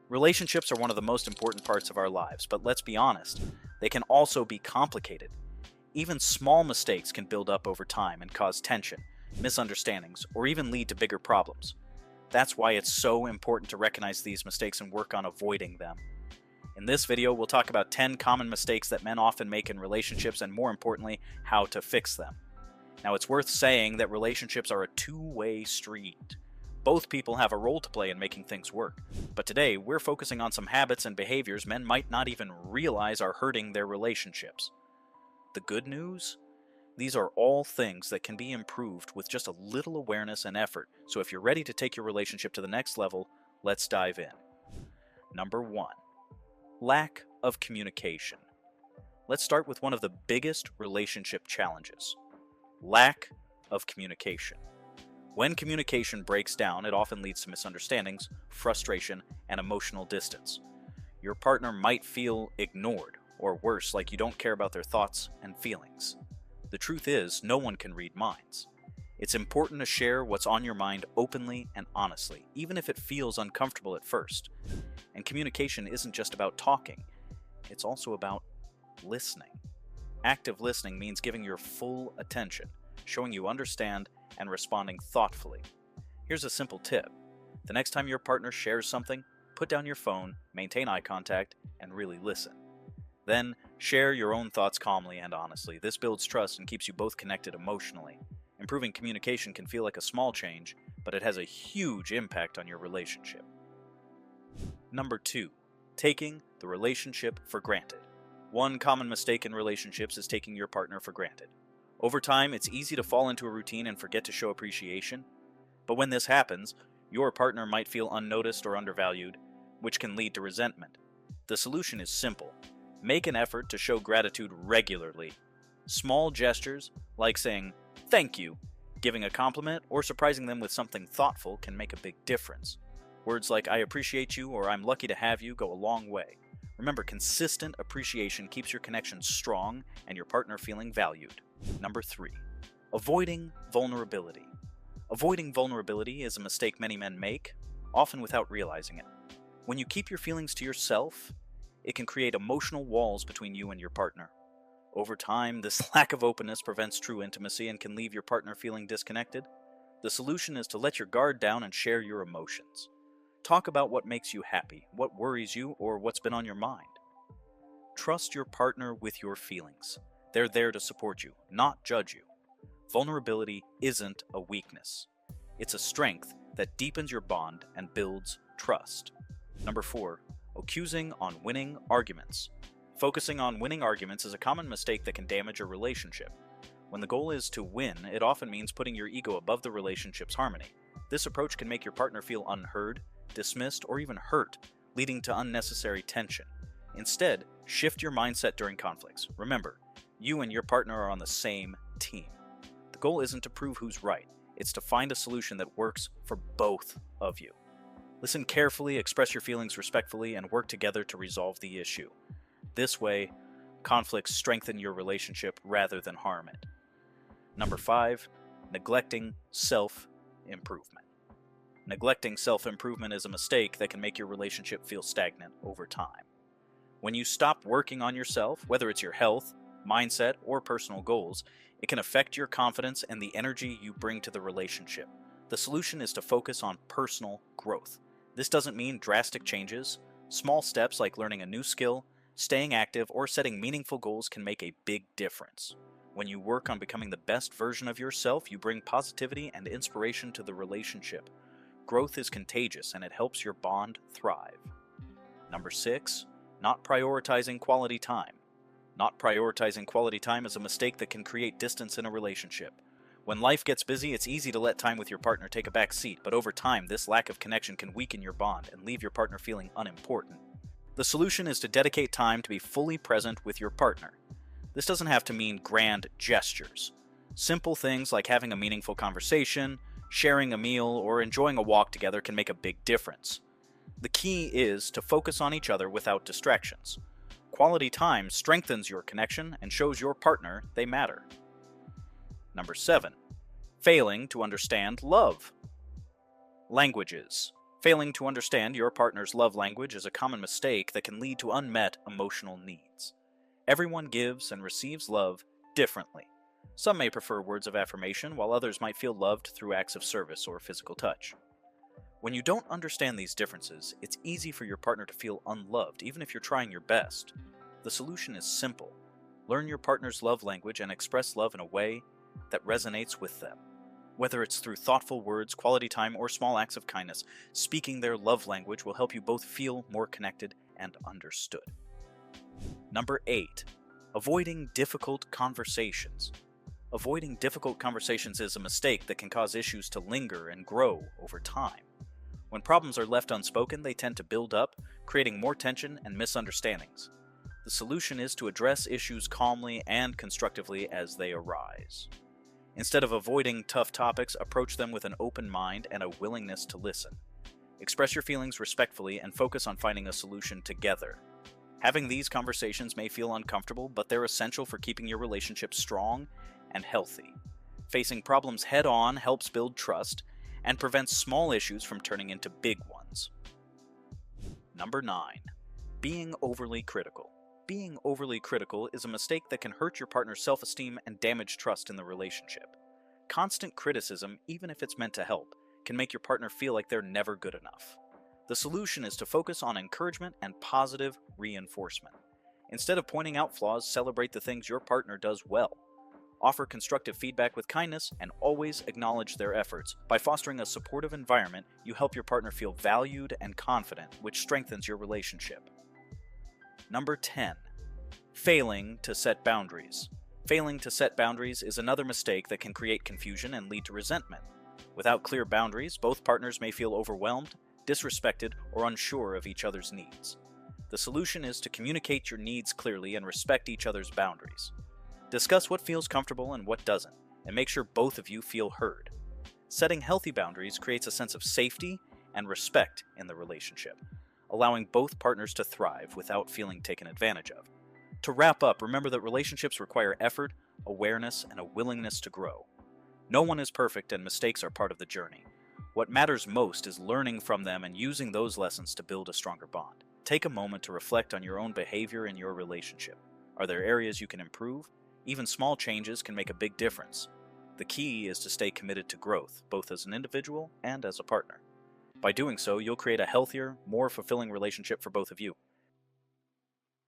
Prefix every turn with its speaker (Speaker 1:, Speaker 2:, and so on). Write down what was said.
Speaker 1: Relationships are one of the most important parts of our lives, but let's be honest, they can also be complicated. Even small mistakes can build up over time and cause tension, misunderstandings, or even lead to bigger problems. That's why it's so important to recognize these mistakes and work on avoiding them. In this video, we'll talk about 10 common mistakes that men often make in relationships and, more importantly, how to fix them. Now, it's worth saying that relationships are a two-way street. Both people have a role to play in making things work, but today we're focusing on some habits and behaviors men might not even realize are hurting their relationships. The good news? These are all things that can be improved with just a little awareness and effort, so if you're ready to take your relationship to the next level, let's dive in. Number 1. Lack of communication. Let's start with one of the biggest relationship challenges. Lack of communication. When communication breaks down, it often leads to misunderstandings, frustration, and emotional distance. Your partner might feel ignored, or worse, like you don't care about their thoughts and feelings. The truth is, no one can read minds. It's important to share what's on your mind openly and honestly, even if it feels uncomfortable at first. And communication isn't just about talking, it's also about listening. Active listening means giving your full attention, showing you understand, and responding thoughtfully. Here's a simple tip. The next time your partner shares something, put down your phone, maintain eye contact, and really listen. Then, share your own thoughts calmly and honestly. This builds trust and keeps you both connected emotionally. Improving communication can feel like a small change, but it has a huge impact on your relationship. Number 2. Taking the relationship for granted. One common mistake in relationships is taking your partner for granted. Over time, it's easy to fall into a routine and forget to show appreciation. But when this happens, your partner might feel unnoticed or undervalued, which can lead to resentment. The solution is simple. Make an effort to show gratitude regularly. Small gestures, like saying, "Thank you," giving a compliment, or surprising them with something thoughtful can make a big difference. Words like "I appreciate you" or "I'm lucky to have you" go a long way. Remember, consistent appreciation keeps your connection strong and your partner feeling valued. Number 3. Avoiding vulnerability. Avoiding vulnerability is a mistake many men make, often without realizing it. When you keep your feelings to yourself, it can create emotional walls between you and your partner. Over time, this lack of openness prevents true intimacy and can leave your partner feeling disconnected. The solution is to let your guard down and share your emotions. Talk about what makes you happy, what worries you, or what's been on your mind. Trust your partner with your feelings. They're there to support you, not judge you. Vulnerability isn't a weakness. It's a strength that deepens your bond and builds trust. Number 4. Accusing on winning arguments. Focusing on winning arguments is a common mistake that can damage a relationship. When the goal is to win, it often means putting your ego above the relationship's harmony. This approach can make your partner feel unheard, dismissed, or even hurt, leading to unnecessary tension. Instead, shift your mindset during conflicts. Remember, you and your partner are on the same team. The goal isn't to prove who's right, it's to find a solution that works for both of you. Listen carefully, express your feelings respectfully, and work together to resolve the issue. This way, conflicts strengthen your relationship rather than harm it. Number 5. Neglecting self-improvement. Neglecting self-improvement is a mistake that can make your relationship feel stagnant over time. When you stop working on yourself, whether it's your health, mindset, or personal goals, it can affect your confidence and the energy you bring to the relationship. The solution is to focus on personal growth. This doesn't mean drastic changes. Small steps like learning a new skill, staying active, or setting meaningful goals can make a big difference. When you work on becoming the best version of yourself, you bring positivity and inspiration to the relationship. Growth is contagious and it helps your bond thrive. Number 6. Not prioritizing quality time. Not prioritizing quality time is a mistake that can create distance in a relationship. When life gets busy, it's easy to let time with your partner take a back seat, but over time, this lack of connection can weaken your bond and leave your partner feeling unimportant. The solution is to dedicate time to be fully present with your partner. This doesn't have to mean grand gestures. Simple things like having a meaningful conversation, sharing a meal, or enjoying a walk together can make a big difference. The key is to focus on each other without distractions. Quality time strengthens your connection and shows your partner they matter. Number 7. Failing to understand love. Languages. Failing to understand your partner's love language is a common mistake that can lead to unmet emotional needs. Everyone gives and receives love differently. Some may prefer words of affirmation, while others might feel loved through acts of service or physical touch. When you don't understand these differences, it's easy for your partner to feel unloved, even if you're trying your best. The solution is simple. Learn your partner's love language and express love in a way that resonates with them. Whether it's through thoughtful words, quality time, or small acts of kindness, speaking their love language will help you both feel more connected and understood. Number 8. Avoiding difficult conversations. Avoiding difficult conversations is a mistake that can cause issues to linger and grow over time. When problems are left unspoken, they tend to build up, creating more tension and misunderstandings. The solution is to address issues calmly and constructively as they arise. Instead of avoiding tough topics, approach them with an open mind and a willingness to listen. Express your feelings respectfully and focus on finding a solution together. Having these conversations may feel uncomfortable, but they're essential for keeping your relationship strong and healthy. Facing problems head-on helps build trust and prevents small issues from turning into big ones. Number 9. Being overly critical. Being overly critical is a mistake that can hurt your partner's self-esteem and damage trust in the relationship. Constant criticism, even if it's meant to help, can make your partner feel like they're never good enough. The solution is to focus on encouragement and positive reinforcement. Instead of pointing out flaws, celebrate the things your partner does well. Offer constructive feedback with kindness and always acknowledge their efforts. By fostering a supportive environment, you help your partner feel valued and confident, which strengthens your relationship. Number 10. Failing to set boundaries. Failing to set boundaries is another mistake that can create confusion and lead to resentment. Without clear boundaries, both partners may feel overwhelmed, disrespected, or unsure of each other's needs. The solution is to communicate your needs clearly and respect each other's boundaries. Discuss what feels comfortable and what doesn't, and make sure both of you feel heard. Setting healthy boundaries creates a sense of safety and respect in the relationship, allowing both partners to thrive without feeling taken advantage of. To wrap up, remember that relationships require effort, awareness, and a willingness to grow. No one is perfect, and mistakes are part of the journey. What matters most is learning from them and using those lessons to build a stronger bond. Take a moment to reflect on your own behavior in your relationship. Are there areas you can improve? Even small changes can make a big difference. The key is to stay committed to growth, both as an individual and as a partner. By doing so, you'll create a healthier, more fulfilling relationship for both of you.